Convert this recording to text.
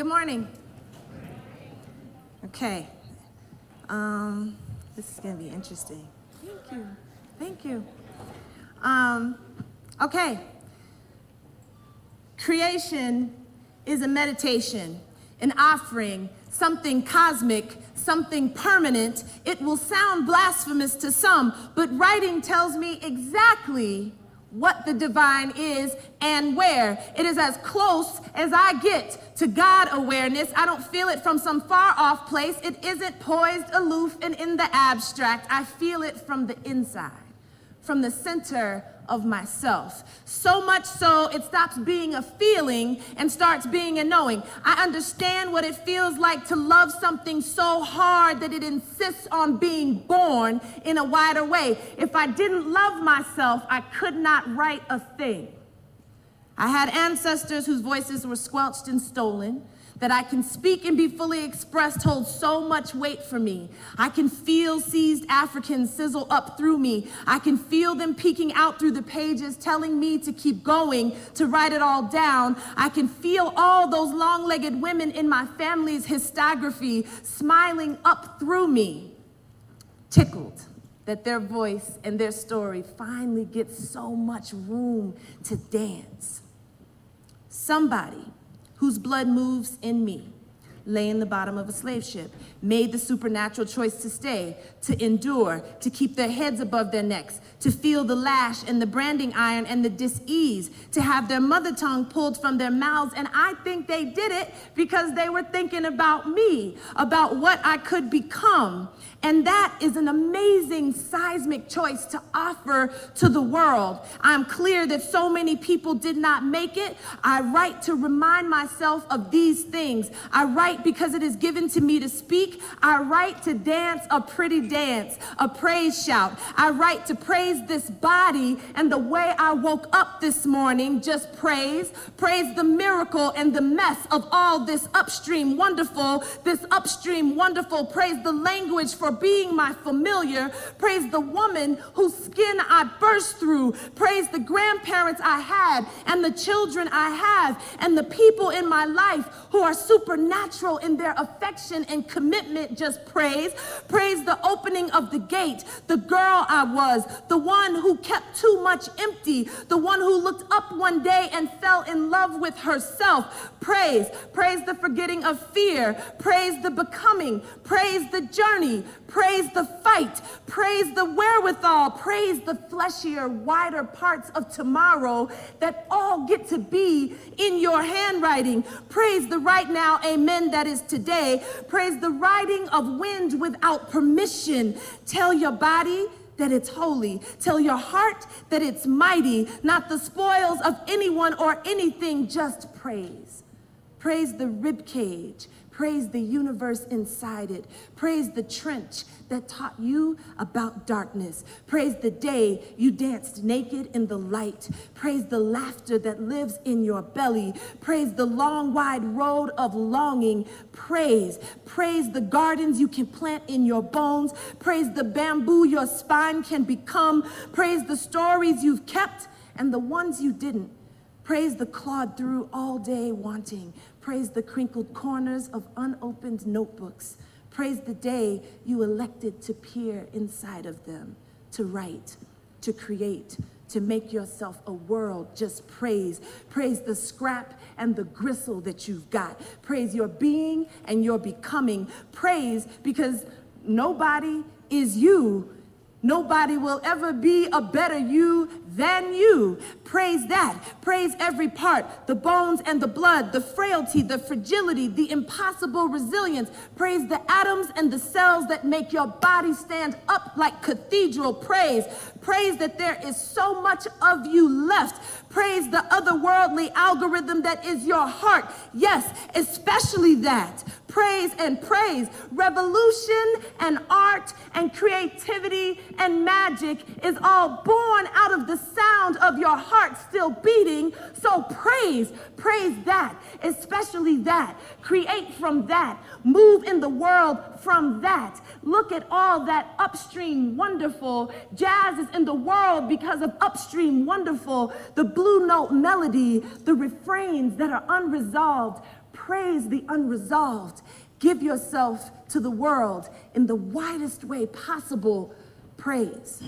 Good morning. Okay. This is going to be interesting. Thank you. Thank you. Okay. Creation is a meditation, an offering, something cosmic, something permanent. It will sound blasphemous to some, but writing tells me exactly what the divine is and where. It is as close as I get to God awareness. I don't feel it from some far off place. It isn't poised, aloof, and in the abstract. I feel it from the inside, from the center of myself. So much so it stops being a feeling and starts being a knowing. I understand what it feels like to love something so hard that it insists on being born in a wider way. If I didn't love myself, I could not write a thing. I had ancestors whose voices were squelched and stolen. That I can speak and be fully expressed holds so much weight for me. I can feel seized Africans sizzle up through me. I can feel them peeking out through the pages, telling me to keep going, to write it all down. I can feel all those long-legged women in my family's histography smiling up through me, tickled that their voice and their story finally gets so much room to dance. Somebody whose blood moves in me, lay in the bottom of a slave ship, made the supernatural choice to stay, to endure, to keep their heads above their necks, to feel the lash and the branding iron and the dis-ease, to have their mother tongue pulled from their mouths. And I think they did it because they were thinking about me, about what I could become. And that is an amazing seismic choice to offer to the world. I'm clear that so many people did not make it. I write to remind myself of these things. I write because it is given to me to speak. I write to dance a pretty dance, a praise shout. I write to praise this body and the way I woke up this morning. Just praise. Praise the miracle and the mess of all this upstream wonderful, Praise the language for being my familiar. Praise the woman whose skin I burst through. Praise the grandparents I had and the children I have and the people in my life who are supernatural in their affection and commitment. Just praise. Praise the opening of the gate, the girl I was, the one who kept too much empty, the one who looked up one day and fell in love with herself. Praise. Praise the forgetting of fear. Praise the becoming. Praise the journey. Praise the fight. Praise the wherewithal. Praise the fleshier, wider parts of tomorrow that all get to be in your handwriting. Praise the right now, amen, that is today. Praise the riding of wind without permission. Tell your body that it's holy. Tell your heart that it's mighty, not the spoils of anyone or anything, just praise. Praise the rib cage. Praise the universe inside it. Praise the trench that taught you about darkness. Praise the day you danced naked in the light. Praise the laughter that lives in your belly. Praise the long, wide road of longing. Praise. Praise the gardens you can plant in your bones. Praise the bamboo your spine can become. Praise the stories you've kept and the ones you didn't. Praise the clawed through all day wanting. Praise the crinkled corners of unopened notebooks. Praise the day you elected to peer inside of them, to write, to create, to make yourself a world. Just praise. Praise the scrap and the gristle that you've got. Praise your being and your becoming. Praise because nobody is you. Nobody will ever be a better you than you. Praise that. Praise every part, the bones and the blood, the frailty, the fragility, the impossible resilience. Praise the atoms and the cells that make your body stand up like cathedral. Praise. Praise that there is so much of you left. Praise the otherworldly algorithm that is your heart. Yes, especially that. Praise and praise. Revolution and art and creativity and magic is all born out of the sound of your heart still beating. So praise that, especially that. Create from that. Move in the world from that. Look at all that upstream wonderful. Jazz is in the world because of upstream wonderful. The blue note melody, the refrains that are unresolved. praise the unresolved. Give yourself to the world in the widest way possible. Praise.